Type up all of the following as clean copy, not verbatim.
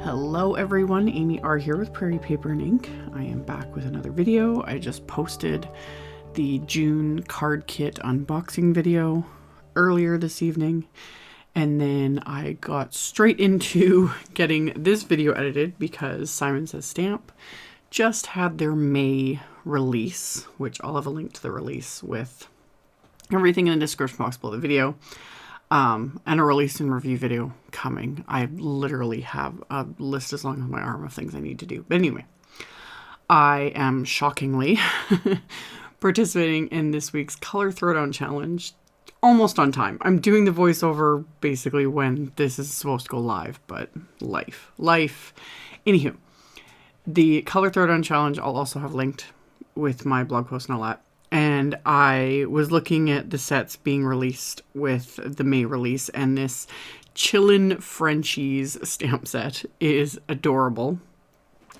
Hello everyone, AmyR here with Prairie Paper and Ink. I am back with another video. I just posted the June card kit unboxing video earlier this evening, and then I got straight into getting this video edited because Simon Says Stamp just had their May release, which I'll have a link to the release with everything in the description box below the video. And a release and review video coming. I literally have a list as long as my arm of things I need to do. But anyway, I am shockingly participating in this week's Color Throwdown Challenge almost on time. I'm doing the voiceover basically when this is supposed to go live, but life. Anywho, the Color Throwdown Challenge I'll also have linked with my blog post and all that. And I was looking at the sets being released with the May release, and this Chillin Frenchies stamp set is adorable.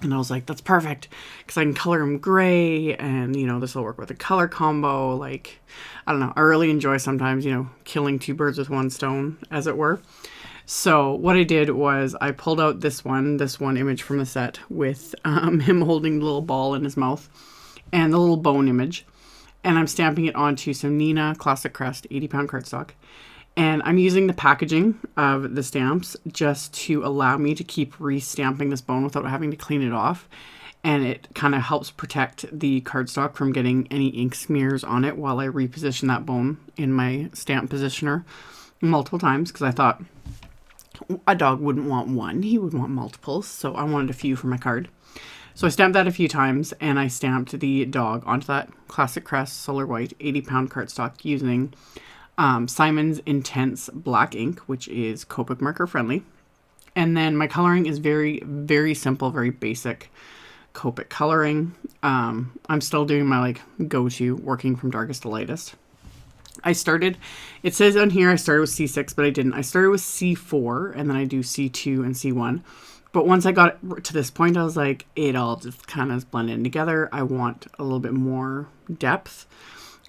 And I was like, that's perfect, because I can color them gray, and, you know, this will work with a color combo. Like, I don't know, I really enjoy sometimes, you know, killing two birds with one stone, as it were. So what I did was I pulled out this one image from the set with him holding the little ball in his mouth, and the little bone image. And I'm stamping it onto some Neenah Classic Crest 80-pound cardstock. And I'm using the packaging of the stamps just to allow me to keep re-stamping this bone without having to clean it off. And it kind of helps protect the cardstock from getting any ink smears on it while I reposition that bone in my stamp positioner multiple times. Because I thought a dog wouldn't want one, he would want multiples. So I wanted a few for my card. So I stamped that a few times, and I stamped the dog onto that Classic Crest Solar White 80-pound cardstock using Simon's Intense Black ink, which is Copic marker friendly. And then my coloring is very, very simple, very basic Copic coloring. I'm still doing my go-to, working from darkest to lightest. It says on here I started with C6, but I didn't. I started with C4, and then I do C2 and C1. But once I got to this point, I was like, it all just kind of blended in together. I want a little bit more depth.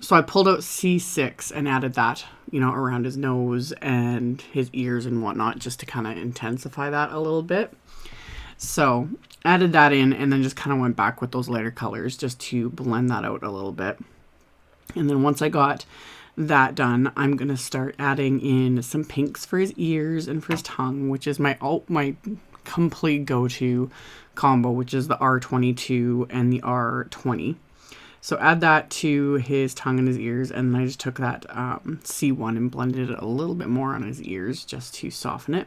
So I pulled out C6 and added that, you know, around his nose and his ears and whatnot, just to kind of intensify that a little bit. So added that in, and then just kind of went back with those lighter colors just to blend that out a little bit. And then once I got that done, I'm going to start adding in some pinks for his ears and for his tongue, which is my complete go-to combo, which is the R22 and the R20. So add that to his tongue and his ears, and I just took that C1 and blended it a little bit more on his ears just to soften it.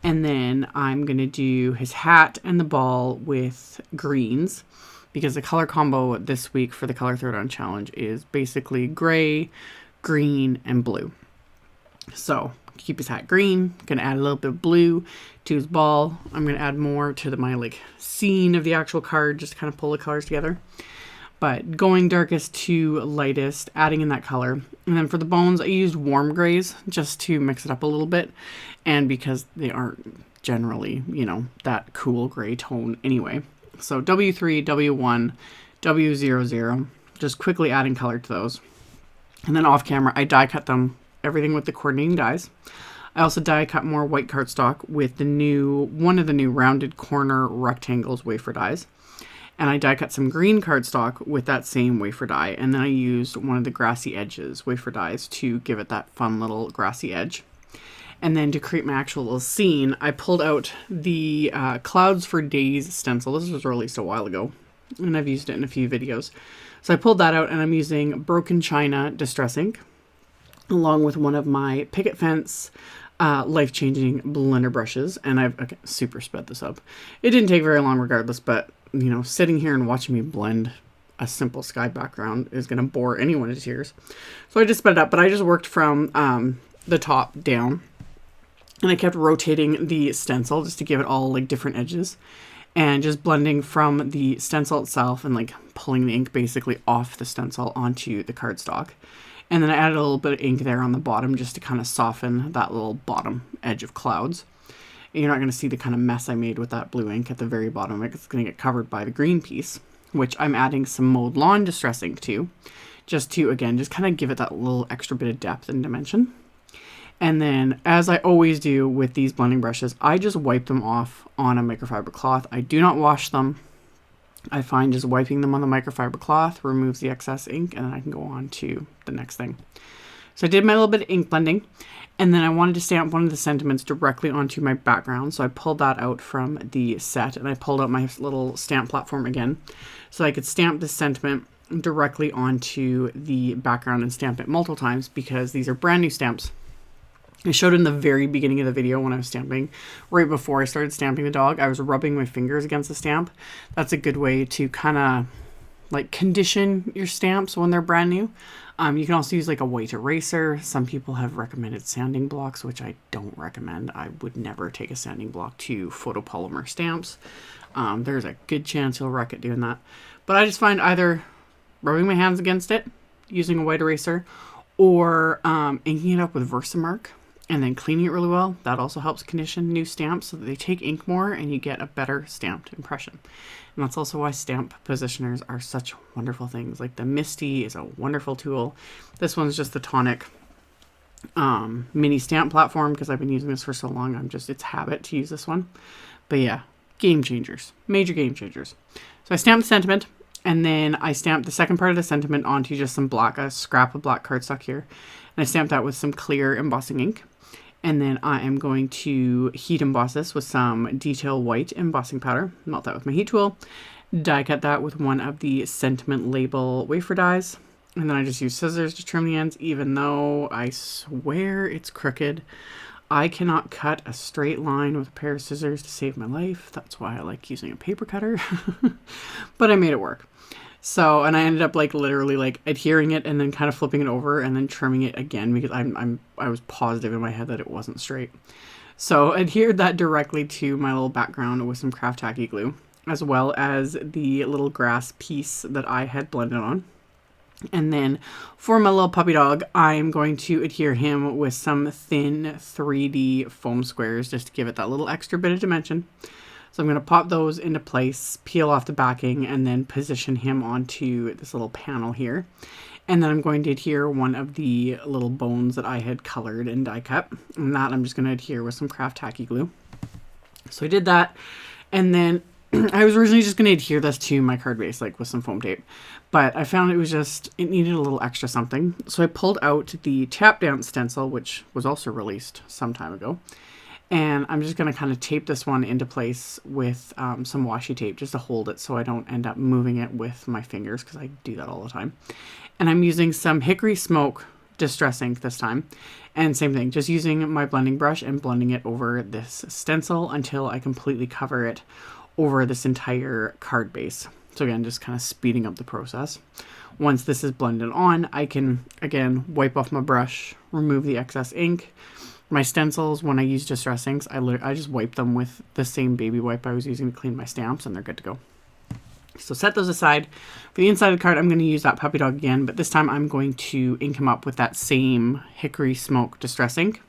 And then I'm going to do his hat and the ball with greens, because the color combo this week for the Color Throwdown Challenge is basically gray, green, and blue. So keep his hat green. Gonna add a little bit of blue to his ball. I'm gonna add more to my scene of the actual card, just to kind of pull the colors together. But going darkest to lightest, adding in that color. And then for the bones, I used warm grays just to mix it up a little bit. And because they aren't generally, you know, that cool gray tone anyway. So W3, W1, W00, just quickly adding color to those. And then off camera, I die cut them, everything with the coordinating dies. I also die cut more white cardstock with one of the new rounded corner rectangles wafer dies. And I die cut some green cardstock with that same wafer die. And then I used one of the grassy edges wafer dies to give it that fun little grassy edge. And then to create my actual little scene, I pulled out the Clouds for Days stencil. This was released a while ago, and I've used it in a few videos. So I pulled that out, and I'm using Broken China Distress ink, along with one of my Picket Fence life-changing blender brushes. And I've super sped this up. It didn't take very long regardless, but, you know, sitting here and watching me blend a simple sky background is going to bore anyone to tears. So I just sped it up, but I just worked from the top down. And I kept rotating the stencil just to give it all different edges, and just blending from the stencil itself and pulling the ink basically off the stencil onto the cardstock. And then I added a little bit of ink there on the bottom just to kind of soften that little bottom edge of clouds. And you're not going to see the kind of mess I made with that blue ink at the very bottom. It's going to get covered by the green piece, which I'm adding some Mowed Lawn Distress ink to, just to, again, just kind of give it that little extra bit of depth and dimension. And then, as I always do with these blending brushes, I just wipe them off on a microfiber cloth. I do not wash them. I find just wiping them on the microfiber cloth removes the excess ink, and then I can go on to the next thing. So I did my little bit of ink blending, and then I wanted to stamp one of the sentiments directly onto my background. So I pulled that out from the set, and I pulled out my little stamp platform again, so I could stamp this sentiment directly onto the background and stamp it multiple times, because these are brand new stamps. I showed in the very beginning of the video when I was stamping, right before I started stamping the dog, I was rubbing my fingers against the stamp. That's a good way to kind of like condition your stamps when they're brand new. You can also use like a white eraser. Some people have recommended sanding blocks, which I don't recommend. I would never take a sanding block to photopolymer stamps. There's a good chance you'll wreck it doing that. But I just find either rubbing my hands against it, using a white eraser, or inking it up with Versamark and then cleaning it really well. That also helps condition new stamps so that they take ink more and you get a better stamped impression. And that's also why stamp positioners are such wonderful things. Like the Misty is a wonderful tool. This one's just the Tonic mini stamp platform, because I've been using this for so long. It's habit to use this one. But yeah, game changers, major game changers. So I stamped the sentiment, and then I stamped the second part of the sentiment onto just some black, a scrap of black cardstock here. And I stamped that with some clear embossing ink. And then I am going to heat emboss this with some detail white embossing powder. Melt that with my heat tool. Die cut that with one of the sentiment label wafer dies. And then I just use scissors to trim the ends, even though I swear it's crooked. I cannot cut a straight line with a pair of scissors to save my life. That's why I like using a paper cutter. But I made it work. So, and I ended up like literally like adhering it and then kind of flipping it over and then trimming it again, because I was positive in my head that it wasn't straight. So adhered that directly to my little background with some craft tacky glue, as well as the little grass piece that I had blended on. And then for my little puppy dog, I'm going to adhere him with some thin 3D foam squares just to give it that little extra bit of dimension. So I'm going to pop those into place, peel off the backing, and then position him onto this little panel here. And then I'm going to adhere one of the little bones that I had colored and die cut. And that I'm just going to adhere with some craft tacky glue. So I did that. And then I was originally just going to adhere this to my card base, like with some foam tape. But I found it needed a little extra something. So I pulled out the tap dance stencil, which was also released some time ago. And I'm just going to kind of tape this one into place with some washi tape just to hold it so I don't end up moving it with my fingers, because I do that all the time. And I'm using some Hickory Smoke Distress ink this time. And same thing, just using my blending brush and blending it over this stencil until I completely cover it over this entire card base. So again, just kind of speeding up the process. Once this is blended on, I can, again, wipe off my brush, remove the excess ink. My stencils, when I use distress inks, I just wipe them with the same baby wipe I was using to clean my stamps, and they're good to go. So set those aside. For the inside of the card, I'm going to use that puppy dog again, but this time I'm going to ink him up with that same Hickory Smoke Distress ink,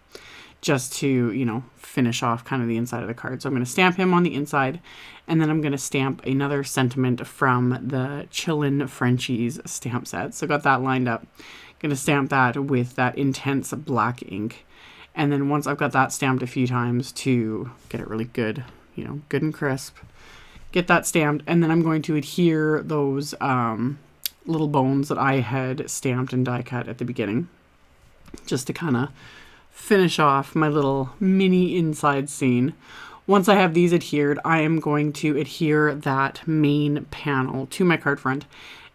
just to, you know, finish off kind of the inside of the card. So I'm going to stamp him on the inside, and then I'm going to stamp another sentiment from the Chillin Frenchies stamp set. So got that lined up. Going to stamp that with that intense black ink. And then once I've got that stamped a few times to get it really good, you know, good and crisp, get that stamped. And then I'm going to adhere those little bones that I had stamped and die cut at the beginning, just to kind of finish off my little mini inside scene. Once I have these adhered, I am going to adhere that main panel to my card front.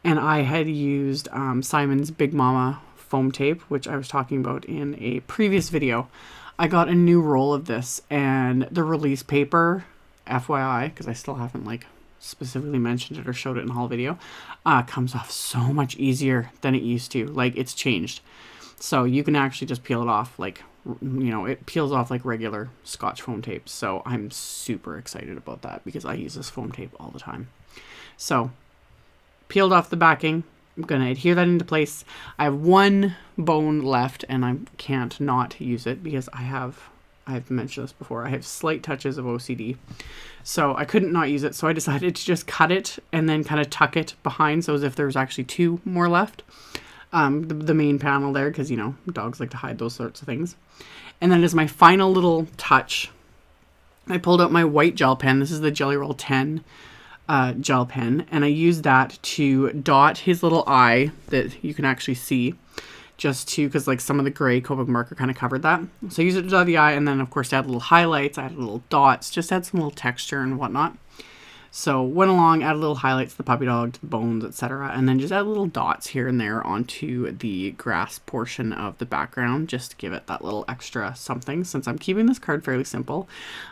And I had used Simon's Big Mama foam tape, which I was talking about in a previous video. I got a new roll of this, and the release paper, FYI, because I still haven't like specifically mentioned it or showed it in a haul video, comes off so much easier than it used to. Like, it's changed. So you can actually just peel it off like, you know, it peels off like regular Scotch foam tape. So I'm super excited about that because I use this foam tape all the time. So peeled off the backing. I'm going to adhere that into place. I have one bone left, and I can't not use it because I've mentioned this before, I have slight touches of OCD. So I couldn't not use it. So I decided to just cut it and then kind of tuck it behind, so as if there's actually two more left. the main panel there, because, you know, dogs like to hide those sorts of things. And then as my final little touch, I pulled out my white gel pen. This is the Jelly Roll 10 gel pen, and I used that to dot his little eye that you can actually see, just to, because like some of the gray Copic marker kind of covered that. So I used it to dot the eye, and then of course to add little highlights, I added little dots, just add some little texture and whatnot. So went along, added little highlights to the puppy dog, to the bones, etc. And then just add little dots here and there onto the grass portion of the background, just to give it that little extra something. Since I'm keeping this card fairly simple,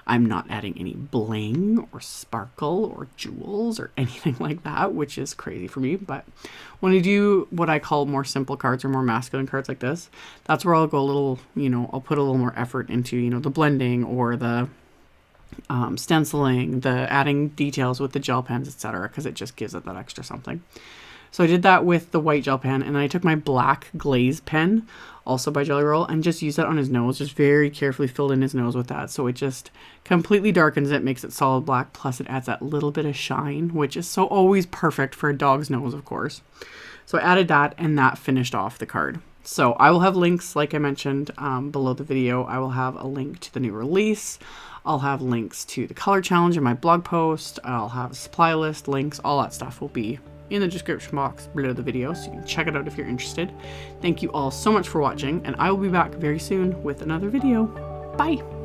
I'm not adding any bling or sparkle or jewels or anything like that, which is crazy for me. But when I do what I call more simple cards or more masculine cards like this, that's where I'll go a little, you know, I'll put a little more effort into, you know, the blending or the stenciling, the adding details with the gel pens, etc., because it just gives it that extra something. So I did that with the white gel pen, and then I took my black glaze pen, also by Jelly Roll, and just used that on his nose, just very carefully filled in his nose with that, so it just completely darkens it, makes it solid black, plus it adds that little bit of shine, which is so always perfect for a dog's nose, of course. So I added that, and that finished off the card. So I will have links, like I mentioned, below the video. I will have a link to the new release. I'll have links to the color challenge in my blog post. I'll have a supply list, links, all that stuff will be in the description box below the video, so you can check it out if you're interested. Thank you all so much for watching, and I will be back very soon with another video. Bye!